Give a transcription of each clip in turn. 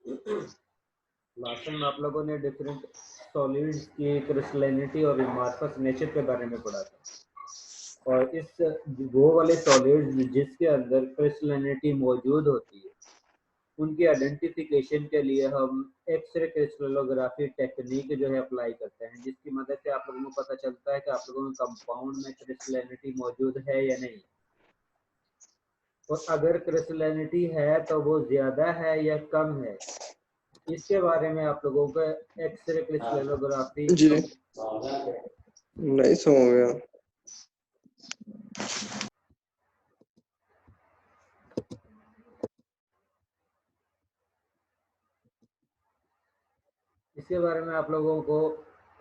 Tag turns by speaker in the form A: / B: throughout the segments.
A: Last time आप लोगों ने डिफरेंट सॉलिड्स की क्रिस्टलिनिटी और अमॉर्फस नेचर के बारे में पढ़ा था, और इस वो वाले सॉलिड्स जिसके अंदर क्रिस्टलिनिटी मौजूद होती है उनकी आइडेंटिफिकेशन के लिए हम एक्सरे क्रिस्टलोग्राफी टेक्निक जो है अप्लाई करते हैं, जिसकी मदद से आप लोगों को पता चलता है कि आप लोगों के कंपाउंड में क्रिस्टलिनिटी मौजूद है या नहीं, और अगर क्रिस्टलिनिटी है तो वो ज्यादा है या कम है। इसके बारे में आप लोगों को एक्सरे क्रिस्टलोग्राफी
B: जी नहीं सो गया।
A: इसके बारे में आप लोगों को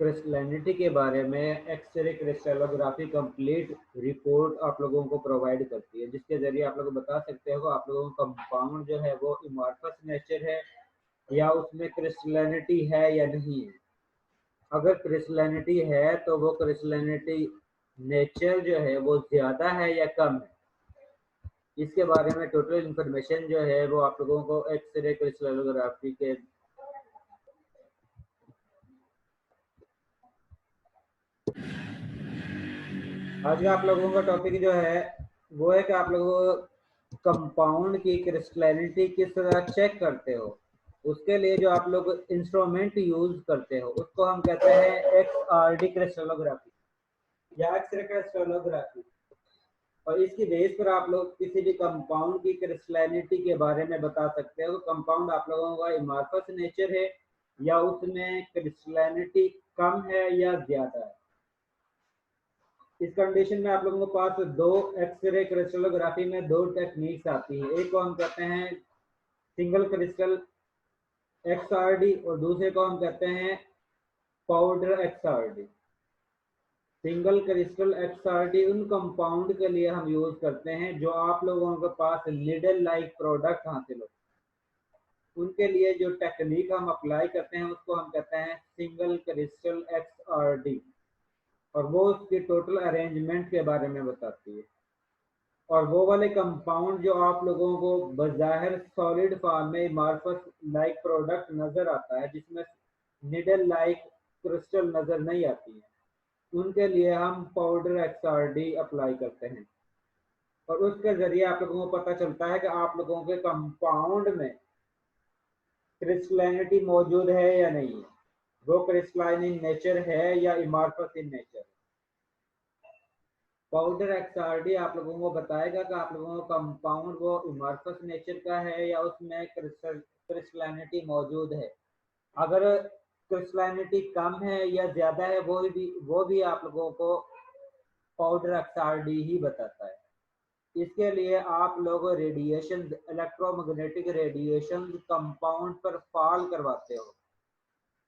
A: क्रिस्टलिनिटी के बारे में एक्सरे क्रिस्टलोग्राफी कंप्लीट रिपोर्ट आप लोगों को प्रोवाइड करती है, जिसके जरिए आप लोग बता सकते हो आप लोगों का कंपाउंड जो है वो अमॉर्फस नेचर है या उसमें क्रिस्टलिनिटी है या नहीं है। अगर क्रिस्टलिनिटी है तो वो क्रिस्टलिनिटी नेचर जो है वो ज्यादा है या कम है। इसके बारे में टोटल इंफॉर्मेशन जो है वो आप लोगों को एक्सरे क्रिस्टलोग्राफी के आज का आप लोगों का टॉपिक जो है वो है कि आप लोगों को कंपाउंड की क्रिस्टलिनिटी किस तरह चेक करते हो। उसके लिए जो आप लोग इंस्ट्रूमेंट यूज करते हो उसको हम कहते हैं XRD क्रिस्टलोग्राफी या एक्सरे क्रिस्टलोग्राफी, और इसकी बेस पर आप लोग किसी भी कंपाउंड की क्रिस्टलिनिटी के बारे में बता सकते हो। कंपाउंड आप लोगों का अमॉर्फस नेचर है या उसमें क्रिस्टलिनिटी कम है या ज्यादा है। इस कंडीशन में आप लोगों के पास दो एक्सरे क्रिस्टलोग्राफी में दो टेक्निक्स आती है, एक को हम कहते हैं सिंगल क्रिस्टल XRD और दूसरे को हम कहते हैं powder XRD। Single crystal XRD उन कंपाउंड के लिए हम यूज करते हैं जो आप लोगों के पास नीडल लाइक प्रोडक्ट हासिल हो। उनके लिए जो टेक्निक हम अप्लाई करते हैं उसको हम कहते हैं सिंगल क्रिस्टल XRD, और वो उसकी टोटल अरेंजमेंट के बारे में बताती है। और वो वाले कंपाउंड जो आप लोगों को बज़ाहिर सॉलिड फॉर्म में अमॉर्फस लाइक प्रोडक्ट नजर आता है, जिसमें निडल लाइक क्रिस्टल नजर नहीं आती है, उनके लिए हम पाउडर XRD अप्लाई करते हैं, और उसके जरिए आप लोगों को पता चलता है कि आप लोगों के कंपाउंड में क्रिस्टलिनिटी मौजूद है या नहीं है, वो क्रिस्टलाइन इन नेचर है या amorphous in nature. Powder XRD आप लोगों को बताएगा कि आप लोगों का कंपाउंड वो अमॉर्फस नेचर का है या उसमें क्रिस्टलिनिटी मौजूद है। अगर क्रिस्टलिनिटी कम है या ज्यादा है वो भी आप लोगों को पाउडर XRD ही बताता है। इसके लिए आप लोग रेडिएशन, इलेक्ट्रोमैग्नेटिक रेडिएशन कंपाउंड पर फॉल करवाते हो,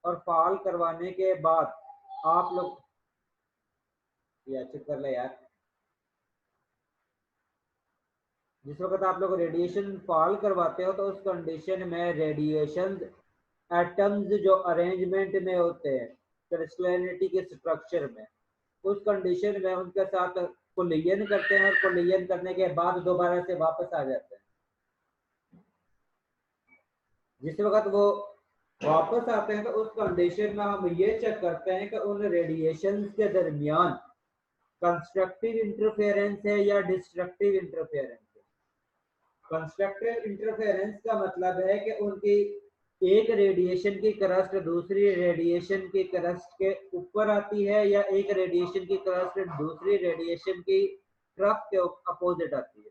A: और फॉल करवाने के बाद आप लोग या चेक कर ले यार, जिस वक्त आप लोग रेडिएशन फॉल करवाते हो तो उस कंडीशन में रेडिएशन एटम्स जो अरेंजमेंट में होते हैं क्रिस्टलिनिटी के स्ट्रक्चर में, उस कंडीशन में उनके साथ कोलिजन करते हैं, और कोलिजन करने के बाद दोबारा से वापस आ जाते हैं। जिस वक्त वो वापस आते हैं तो उस कंडीशन में हम ये चेक करते हैं कि उन रेडिएशन के दरमियान कंस्ट्रक्टिव इंटरफेरेंस है या डिस्ट्रक्टिव इंटरफेरेंस है। कंस्ट्रक्टिव इंटरफेरेंस का मतलब है कि उनकी एक रेडिएशन की क्रस्ट दूसरी रेडिएशन की क्रस्ट के ऊपर आती है, या एक रेडिएशन की क्रस्ट दूसरी रेडिएशन की तरफ के अपोजिट आती है।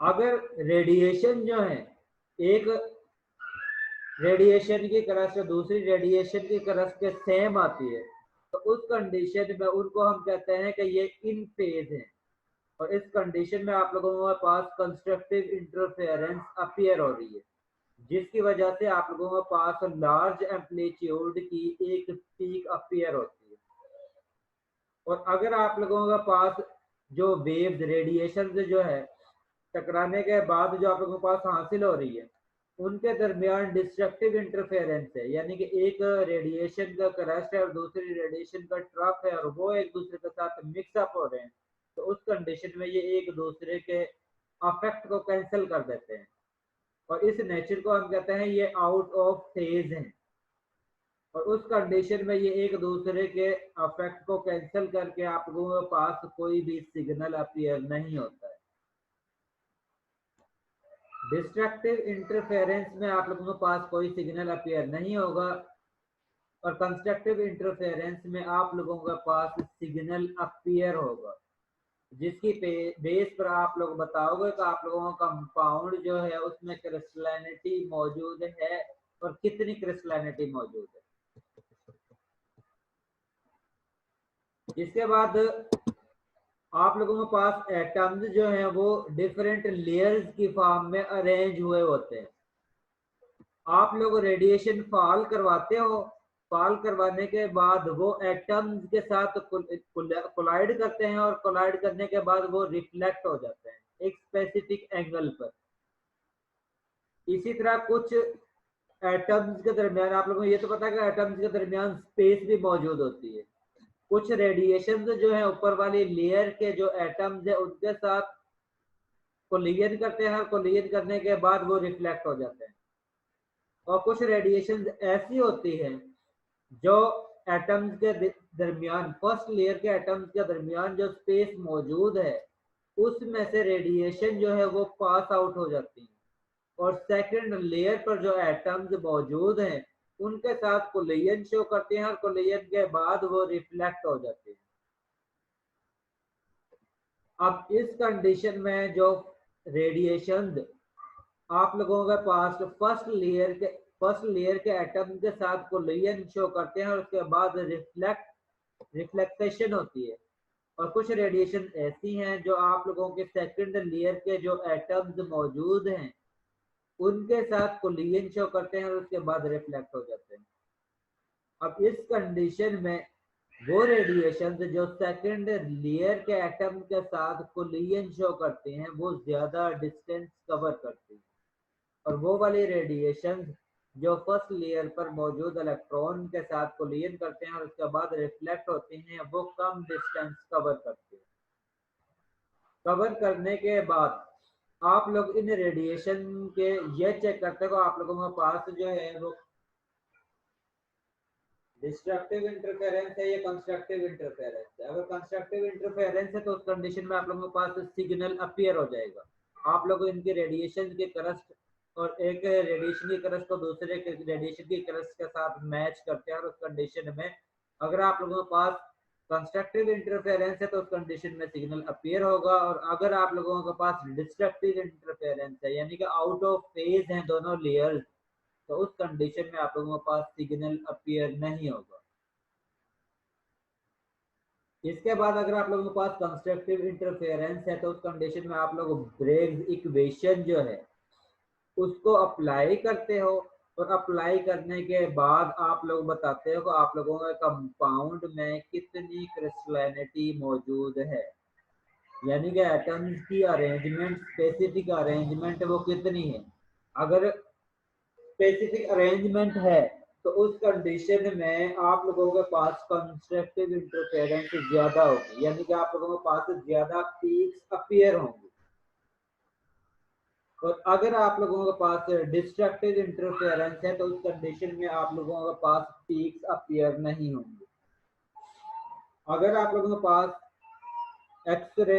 A: अगर रेडिएशन जो है एक रेडिएशन की क्रस्ट दूसरी रेडिएशन की क्रस्ट के सेम आती है तो उस कंडीशन में उनको हम कहते हैं कि ये इन फेज है, और इस कंडीशन में आप लोगों के पास कंस्ट्रक्टिव इंटरफेरेंस अपीयर हो रही है, जिसकी वजह से आप लोगों के पास लार्ज एम्पलीट्यूड की एक पीक अपीयर होती है। और अगर आप लोगों के पास जो वेव्स रेडिएशन जो है टकराने के बाद जो आप लोगों के पास हासिल हो रही है उनके दरमियान डिस्ट्रक्टिव इंटरफेरेंस है, यानी कि एक रेडिएशन का क्रस्ट है और दूसरी रेडिएशन का ट्रफ है और वो एक दूसरे के साथ मिक्सअप हो रहे हैं, तो उस कंडीशन में ये एक दूसरे के अफेक्ट को कैंसिल कर देते हैं। और इस नेचर को हम कहते हैं ये आउट ऑफ फेज है, और उस कंडीशन में ये एक दूसरे के अफेक्ट को कैंसिल करके आप लोगों के पास कोई भी सिग्नल अपीयर नहीं होता है। डिस्ट्रक्टिव इंटरफेरेंस में आप लोगों के पास कोई सिग्नल अपीयर नहीं होगा, और कंस्ट्रक्टिव इंटरफेरेंस में आप लोगों के पास सिग्नल अपीयर होगा, जिसकी बेस पर आप लोग बताओगे कि आप लोगों का कंपाउंड जो है उसमें क्रिस्टलिनिटी मौजूद है और कितनी क्रिस्टलिनिटी मौजूद है। इसके बाद आप लोगों के पास एटम्स जो हैं वो डिफरेंट लेयर्स की फॉर्म में अरेंज हुए होते हैं। आप लोग रेडिएशन फॉल करवाते हो, फॉल करवाने के बाद वो एटम्स के साथ कोलाइड करते हैं, और कोलाइड करने के बाद वो रिफ्लेक्ट हो जाते हैं एक स्पेसिफिक एंगल पर। इसी तरह कुछ एटम्स के दरमियान, आप लोगों को ये तो पता है कि एटम्स के दरमियान स्पेस भी मौजूद होती है। कुछ रेडिएशन जो है ऊपर वाली लेयर के जो एटम्स है उनके साथ कोलिजन करते हैं, कोलिजन करने के बाद वो रिफ्लेक्ट हो जाते हैं। और कुछ रेडिएशन ऐसी होती है जो एटम्स के दरमियान, फर्स्ट लेयर के एटम्स के दरमियान जो स्पेस मौजूद है उसमें से रेडिएशन जो है वो पास आउट हो जाती है, और सेकंड लेयर पर जो एटम्स मौजूद हैं उनके साथ कोलिजन शो करते हैं, और कोलिजन के बाद वो रिफ्लेक्ट हो जाते हैं। अब इस कंडीशन में जो रेडिएशन आप लोगों के पास फर्स्ट लेयर के एटम के साथ कोलिजन शो करते हैं, और उसके बाद रिफ्लेक्टेशन होती है। और कुछ रेडिएशन ऐसी हैं जो आप लोगों के सेकंड लेयर के जो एटम्स मौजूद हैं उनके साथ कोलिजन शो करते हैं, और उसके बाद रिफ्लेक्ट हो जाते हैं। अब इस कंडीशन में वो रेडिएशन जो सेकंड लेयर के एटम के साथ कोलिजन शो करते हैं वो ज्यादा डिस्टेंस कवर करते हैं, और वो वाली रेडिएशन जो फर्स्ट लेयर पर मौजूद इलेक्ट्रॉन के साथ कोलिजन करते हैं और उसके बाद रिफ्लेक्ट होते हैं वो कम डिस्टेंस कवर करते हैं। कवर करने के बाद आप लोग इन रेडिएशन के ये चेक करते हो आप लोगों के पास जो है वो डिस्ट्रक्टिव इंटरफेरेंस है या कंस्ट्रक्टिव इंटरफेरेंस है। अगर कंस्ट्रक्टिव इंटरफेरेंस है तो उस कंडीशन में आप लोगों के पास सिग्नल अपीयर हो जाएगा। आप लोग इनके रेडिएशन के करस्ट और एक रेडिएशन की करस्ट को दूसरे रेडिएशन की करस्ट के साथ मैच करते हैं, और उस कंडीशन में अगर आप लोगों के पास कंस्ट्रक्टिव इंटरफेरेंस है तो उस कंडीशन में सिग्नल अपीयर होगा, और अगर आप लोगों के पास डिस्ट्रक्टिव इंटरफेरेंस है यानी कि आउट ऑफ फेज हैं दोनों लेयर्स, तो उस कंडीशन में आप लोगों के पास सिग्नल अपीयर नहीं होगा। इसके बाद अगर आप लोगों के पास कंस्ट्रक्टिव इंटरफेरेंस है तो उस कंडीशन में आप लोग ब्रेग्स इक्वेशन जो है उसको अप्लाई करते हो, और अप्लाई करने के बाद आप लोग बताते हो कि आप लोगों के कंपाउंड में कितनी क्रिस्टलिनिटी मौजूद है, यानी कि एटम्स की अरेंजमेंट, स्पेसिफिक अरेंजमेंट वो कितनी है। अगर स्पेसिफिक अरेंजमेंट है तो उस कंडीशन में आप लोगों के पास कंस्ट्रक्टिव इंटरफेरेंस ज्यादा होगी, यानी कि आप लोगों के पास ज्यादा पीक्स अपीयर होंगे। और अगर आप लोगों के पास डिस्ट्रक्टिव इंटरफेरेंस है तो उस कंडीशन में आप लोगों के पास पीक्स अपीयर नहीं होंगे। अगर आप लोगों के पास एक्सरे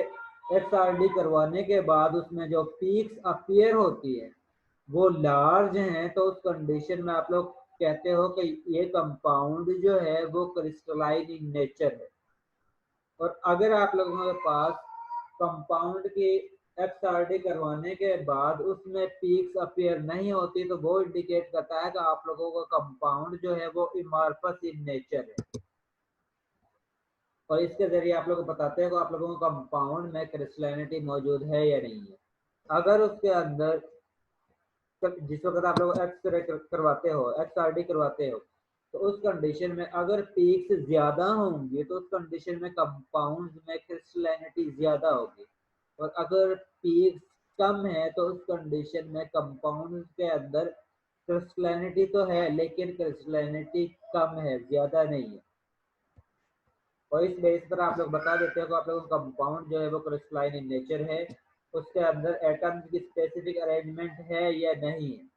A: एक्सआरडी करवाने के बाद उसमें जो पीक्स अपीयर होती है वो लार्ज हैं तो उस कंडीशन में आप लोग कहते हो कि ये कंपाउंड जो है वो क्रिस्टलाइन इन नेचर है। और अगर आप लोगों के पास कंपाउंड की एक्सआरडी करवाने के बाद उसमें पीक्स अपीयर नहीं होती तो वो इंडिकेट करता है कि आप लोगों का कंपाउंड जो है वो इमार्फस इन नेचर है। और इसके जरिए आप लोग बताते हैं कि आप लोगों का कंपाउंड में क्रिस्टलिनिटी मौजूद है या नहीं है। अगर उसके अंदर जिस वक्त आप लोग एक्सरे करवाते हो, एक्सआरडी करवाते हो, तो उस कंडीशन में अगर पीक्स ज्यादा होंगी तो उस कंडीशन में कंपाउंड में क्रिस्टलिनिटी ज्यादा होगी, और अगर पीक्स कम है तो उस कंडीशन में कंपाउंड के अंदर क्रिस्टलिनिटी तो है लेकिन क्रिस्टलिनिटी कम है, ज्यादा नहीं है। और इस बेस पर आप लोग बता देते हो कि आप लोगों का कंपाउंड जो है वो क्रिस्टलाइन इन नेचर है। उसके अंदर एटम की स्पेसिफिक अरेंजमेंट है या नहीं है,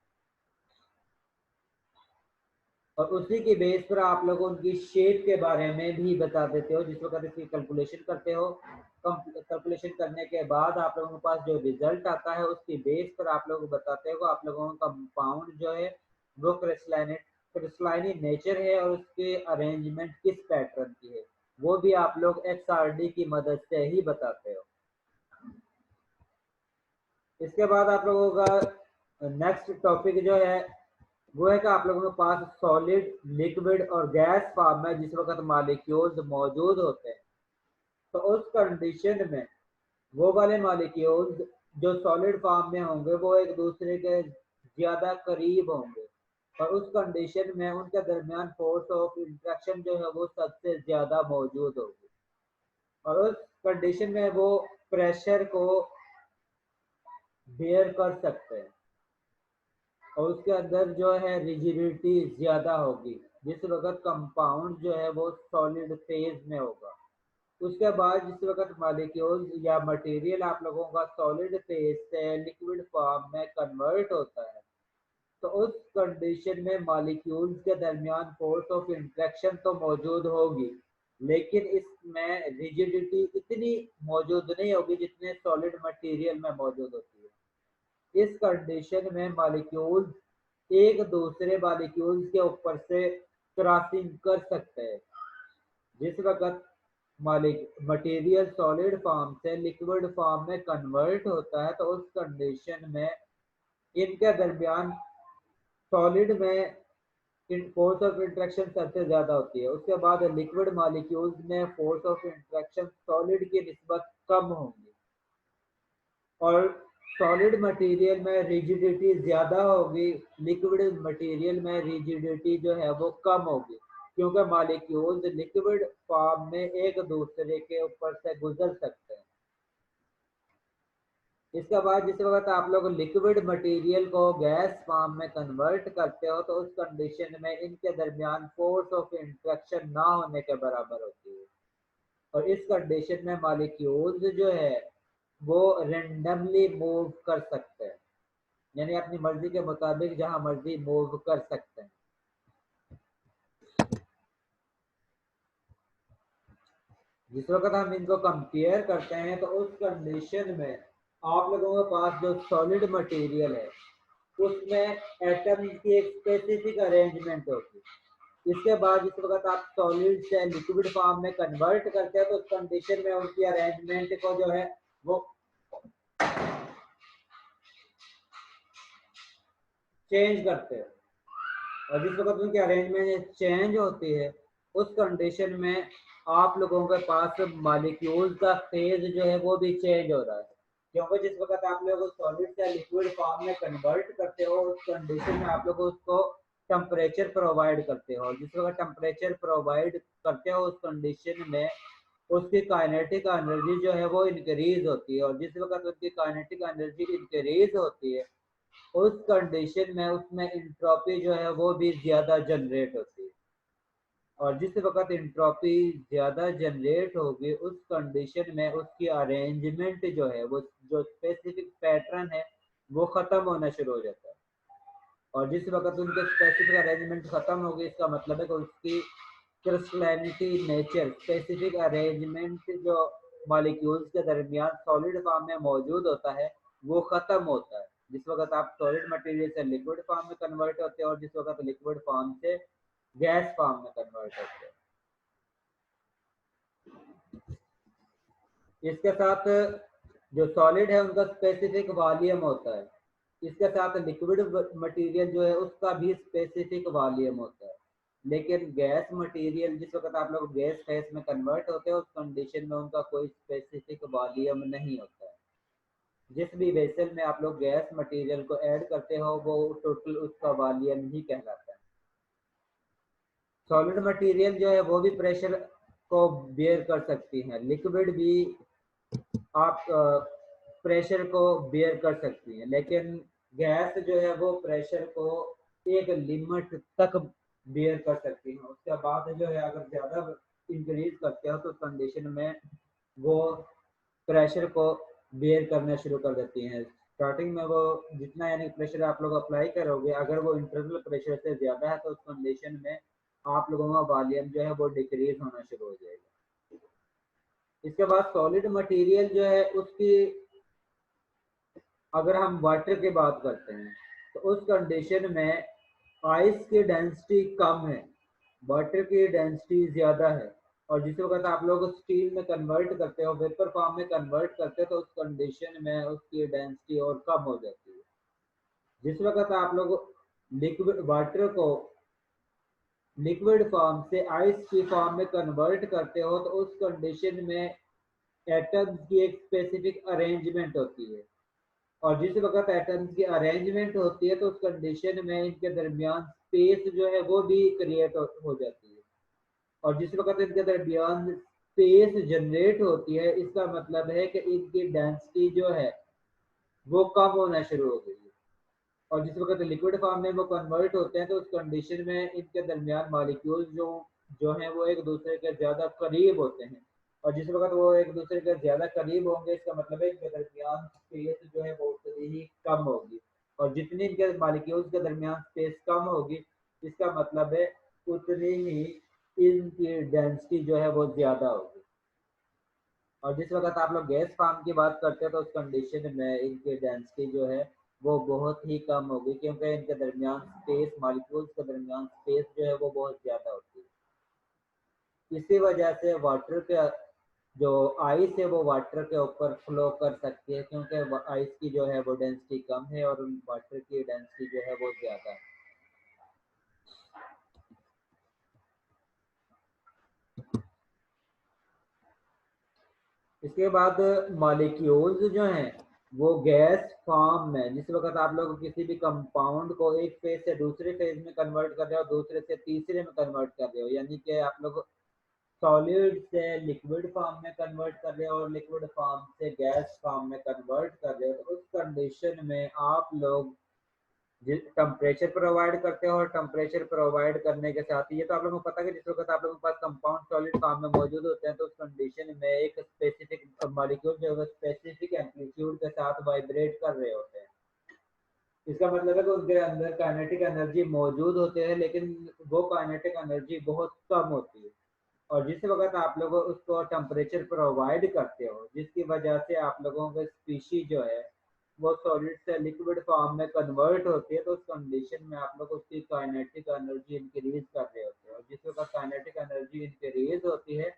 A: और उसी के बेस पर आप लोग उनकी शेप के बारे में भी बता देते हो। जिस वक्त इसकी कैलकुलेशन करते हो, कैलकुलेशन करने के बाद आप लोगों के पास जो रिजल्ट आता है उसकी बेस पर आप लोग बताते हो आप लोगों का कंपाउंड जो है वो क्रिस्टलाइन नेचर है और उसके अरेंजमेंट किस पैटर्न की है, वो भी आप लोग XRD की मदद से ही बताते हो। इसके बाद आप लोगों का नेक्स्ट टॉपिक जो है वो है कि आप लोगों के पास सॉलिड, लिक्विड और गैस फॉर्म में जिस वक्त मॉलिक्यूल्स मौजूद होते हैं, तो उस कंडीशन में वो वाले मॉलिक्यूल्स जो सॉलिड फॉर्म में होंगे वो एक दूसरे के ज्यादा करीब होंगे, और उस कंडीशन में उनके दरमियान फोर्स ऑफ इंट्रैक्शन जो है वो सबसे ज्यादा मौजूद होगी, और उस कंडीशन में वो प्रेशर को बेयर कर सकते हैं, और उसके अंदर जो है रिजिडिटी ज्यादा होगी जिस वक्त कंपाउंड जो है वो सॉलिड फेज में होगा। उसके बाद जिस वक्त मॉलिक्यूल्स या मटेरियल आप लोगों का सॉलिड फेज से लिक्विड फॉर्म में कन्वर्ट होता है, तो उस कंडीशन में मॉलिक्यूल्स के दरमियान फोर्स ऑफ इंट्रैक्शन तो मौजूद होगी, लेकिन इसमें रिजिडिटी इतनी मौजूद नहीं होगी जितने सॉलिड मटेरियल में मौजूद होती है। इस कंडीशन में मॉलिक्यूल्स एक दूसरे मॉलिक्यूल्स के ऊपर से क्रॉसिंग कर सकते हैं। जिस वक्त मटेरियल सॉलिड फॉर्म से लिक्विड फॉर्म में कन्वर्ट होता है, तो उस कंडीशन में इनके दरमियान सॉलिड में फोर्स ऑफ इंट्रैक्शन सबसे ज्यादा होती है। उसके बाद लिक्विड मॉलिक्यूल्स में फोर्स ऑफ इंट्रैक्शन सॉलिड की निस्बत कम होंगी, और सॉलिड मटेरियल में रिजिडिटी ज्यादा होगी, लिक्विड मटेरियल में रिजिडिटी जो है वो कम होगी, क्योंकि मॉलिक्यूल्स लिक्विड फॉर्म में एक दूसरे के ऊपर से गुजर सकते हैं। इसके बाद जिस वक्त आप लोग लिक्विड मटेरियल को गैस फॉर्म में कन्वर्ट करते हो, तो उस कंडीशन में इनके दरमियान फोर्स ऑफ इंट्रैक्शन ना होने के बराबर होती है, और इस कंडीशन में मॉलिक्यूल्स जो है वो रेंडमली मूव कर सकते हैं, यानी अपनी मर्जी के मुताबिक जहां मर्जी मूव कर सकते हैं। जिस वक्त हम इनको कंपेयर करते हैं, तो उस कंडीशन में आप लोगों के पास जो सॉलिड मटेरियल है उसमें एटम की एक स्पेसिफिक अरेंजमेंट होगी। इसके बाद जिस वक्त आप सॉलिड से लिक्विड फॉर्म में कन्वर्ट करते हैं, तो उस कंडीशन में उनकी अरेंजमेंट को जो है वो चेंज करते हैं, और जिस वक्त उनकी अरेंजमेंट चेंज होती है उस कंडीशन में आप लोगों के पास मॉलिक्यूल का फेज जो है वो भी चेंज हो रहा है, क्योंकि जिस वक्त आप लोग सॉलिड से लिक्विड फॉर्म में कन्वर्ट करते हो उस कंडीशन में आप लोग उसको टेम्परेचर प्रोवाइड करते हो, और जिस वक्त टेम्परेचर प्रोवाइड करते हो उस कंडीशन में उसकी काइनेटिक एनर्जी जो है वो इंक्रीज होती है, और जिस वक्त उसकी काइनेटिक एनर्जी इंक्रीज होती है उस कंडीशन में उसमें इंट्रोपी जो है वो भी ज्यादा जनरेट होती है, और जिस वक्त इंट्रोपी ज्यादा जनरेट होगी उस कंडीशन में उसकी अरेंजमेंट जो है वो जो स्पेसिफिक पैटर्न है वो खत्म होना शुरू हो जाता है, और जिस वक्त उनके स्पेसिफिक अरेंजमेंट खत्म होगी इसका मतलब है कि उसकी क्रिस्टलिनिटी नेचर स्पेसिफिक अरेंजमेंट जो मॉलिक्यूल्स के दरमियान सॉलिड फॉर्म में मौजूद होता है वो खत्म होता है, जिस वक्त आप सॉलिड मटेरियल से लिक्विड फॉर्म में कन्वर्ट होते हैं और जिस वक्त लिक्विड फॉर्म से गैस फॉर्म में कन्वर्ट होते हैं। इसके साथ जो सॉलिड है उनका स्पेसिफिक वॉल्यूम होता है, इसके साथ लिक्विड मटेरियल जो है उसका भी स्पेसिफिक वॉल्यूम होता है, लेकिन गैस मटेरियल जिस वक्त आप लोग गैस फेस में कन्वर्ट होते हैं उस कंडीशन में उनका कोई स्पेसिफिक वॉल्यूम नहीं होता है। जिस भी वेसल में आप लोग गैस मटेरियल को ऐड करते हो वो टोटल उसका वॉल्यूम ही कहलाता है। सॉलिड मटेरियल जो है वो भी प्रेशर को बेयर कर सकती है, लिक्विड भी आप प्रेशर को बेयर कर सकती है, लेकिन गैस जो है वो प्रेशर को एक लिमिट तक बेयर कर सकती है, उसके बाद जो है अगर ज़्यादा इंक्रीज करते हो तो कंडीशन में वो प्रेशर को बेयर करना शुरू कर देती हैं। स्टार्टिंग में वो जितना यानी प्रेशर आप लोग अप्लाई करोगे, अगर वो इंटरनल प्रेशर से ज़्यादा है तो उस कंडीशन में आप लोगों का वॉल्यूम जो है वो डिक्रीज होना शुरू हो जाएगा। इसके बाद सॉलिड मटेरियल जो है उसकी, अगर हम वाटर की बात करते हैं तो उस कंडीशन में आइस की डेंसिटी कम है, वाटर की डेंसिटी ज़्यादा है, और जिस वक्त आप लोग स्टील में कन्वर्ट करते हो, वेपर फॉर्म में कन्वर्ट करते हो, तो उस कंडीशन में उसकी डेंसिटी और कम हो जाती है। जिस वक्त आप लोग लिक्विड वाटर को लिक्विड फॉर्म से आइस की फॉर्म में कन्वर्ट करते हो तो उस कंडीशन में एटम्स की एक स्पेसिफिक अरेंजमेंट होती है, और जिस वक्त एटम्स की अरेंजमेंट होती है तो उस कंडीशन में इनके दरमियान स्पेस जो है वो भी क्रिएट हो जाती है, और जिस वक्त इनके दरमियान स्पेस जनरेट होती है इसका मतलब है कि इनकी डेंसिटी जो है वो कम होना शुरू हो गई है, और जिस वक्त लिक्विड फॉर्म में वो कन्वर्ट होते हैं तो उस कंडीशन में इनके दरमियान मॉलिक्यूल्स जो जो हैं वो एक दूसरे के ज़्यादा करीब होते हैं, और जिस वक्त वो एक दूसरे के ज़्यादा करीब होंगे इसका मतलब है इनके दरमियान स्पेस जो है वो उतनी ही कम होगी, और जितनी इनके मॉलिक्यूल्स के दरमियान स्पेस कम होगी इसका मतलब है उतनी ही इनकी डेंसिटी जो है वो ज़्यादा होगी। और जिस वक्त आप लोग गैस फॉर्म की बात करते हैं तो उस कंडीशन में इनकी डेंसिटी जो है वो बहुत ही कम होगी, क्योंकि इनके दरमियान स्पेस, मॉलिक्यूल्स के दरमियान स्पेस जो है वो बहुत ज़्यादा होती है। इसी वजह से वाटर के जो आइस है वो वाटर के ऊपर फ्लो कर सकती है, क्योंकि आइस की जो है वो डेंसिटी कम है और वाटर की डेंसिटी जो है वो ज़्यादा है। इसके बाद मॉलिक्यूल्स जो हैं वो गैस फॉर्म में, जिस वक्त आप लोग किसी भी कंपाउंड को एक फेज से दूसरे फेज में कन्वर्ट कर रहे हो, दूसरे से तीसरे में कन्वर्ट कर रहे हो, यानी कि आप लोग सॉलिड से लिक्विड फॉर्म में कन्वर्ट कर रहे हो और लिक्विड फॉर्म से गैस फॉर्म में कन्वर्ट कर रहे हो, तो उस कंडीशन में आप लोग टेम्परेचर प्रोवाइड करते हो, और टेम्परेचर प्रोवाइड करने के साथ ये तो आप लोगों को पता है कि जिस वक्त आप लोगों के पास कंपाउंड सॉलिड फॉर्म में मौजूद होते हैं तो उस कंडीशन में एक स्पेसिफिक मॉलिक्यूल जो है स्पेसिफिक एम्पलीट्यूड के साथ वाइब्रेट कर रहे होते हैं। इसका मतलब है कि उनके अंदर काइनेटिक एनर्जी मौजूद होते हैं, लेकिन वो काइनेटिक एनर्जी बहुत कम होती है, और जिस वक्त आप लोग उसको टेम्परेचर प्रोवाइड करते हो जिसकी वजह से आप लोगों की स्पीशी जो है वो सॉलिड से लिक्विड फॉर्म में कन्वर्ट होती है, तो उस कंडीशन में आप लोग उसकी काइनेटिक एनर्जी इंक्रीज कर रहे होते हैं, और जिस वक्त काइनेटिक एनर्जी इंक्रीज होती है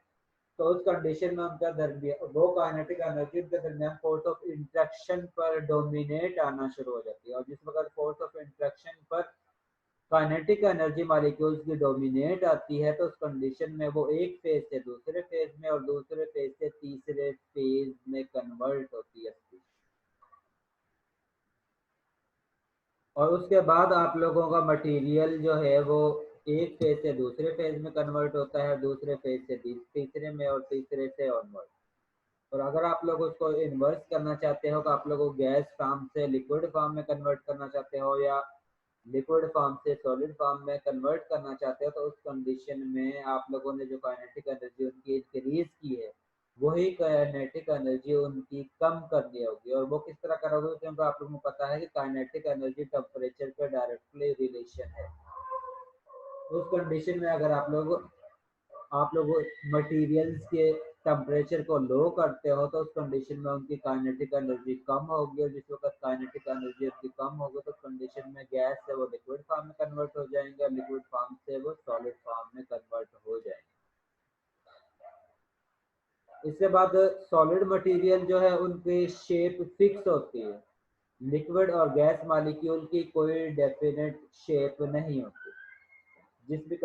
A: तो उस कंडीशन में उनका दरमियान वो काइनेटिक एनर्जी उनके दरमियान फोर्स ऑफ इंट्रैक्शन पर डोमिनेट आना शुरू हो जाती है, और जिस वक्त फोर्स ऑफ इंट्रैक्शन पर काइनेटिक एनर्जी मॉलिक्यूल्स की डोमिनेट आती है तो उस कंडीशन में वो एक फेज से दूसरे फेज में और दूसरे फेज से तीसरे फेज में कन्वर्ट होती है। और उसके बाद आप लोगों का मटेरियल जो है वो एक फेज से दूसरे फेज में कन्वर्ट होता है, दूसरे फेज से तीसरे में, और तीसरे से ऑनवर्ड। और अगर आप लोग उसको इन्वर्स करना चाहते हो तो आप लोग गैस फॉर्म से लिक्विड फॉर्म में कन्वर्ट करना चाहते हो या लिक्विड फॉर्म से सॉलिड फॉर्म में कन्वर्ट करना चाहते हो, तो उस कंडीशन में आप लोगों ने जो काइनेटिक एनर्जी उनकी इंक्रीज की है वही काइनेटिक एनर्जी उनकी कम करनी होगी, और वो किस तरह करोगे, क्योंकि आप लोगों को पता है कि काइनेटिक एनर्जी टेम्परेचर पे डायरेक्टली रिलेशन है। उस कंडीशन में अगर आप लोग मटेरियल्स के टेम्परेचर को लो करते हो तो उस कंडीशन में उनकी काइनेटिक एनर्जी कम होगी, और जिस वक्त काइनेटिक एनर्जी उनकी कम होगी तो कंडीशन में गैस से वो लिक्विड फॉर्म में कन्वर्ट हो जाएंगे और लिक्विड फॉर्म से वो सॉलिड फॉर्म में कन्वर्ट हो जाएंगे। इसके बाद सॉलिड मटेरियल जो है उनकी शेप फिक्स होती है, लिक्विड और गैस मॉलिक्यूल की कोई डेफिनेट शेप नहीं होती। जिस भी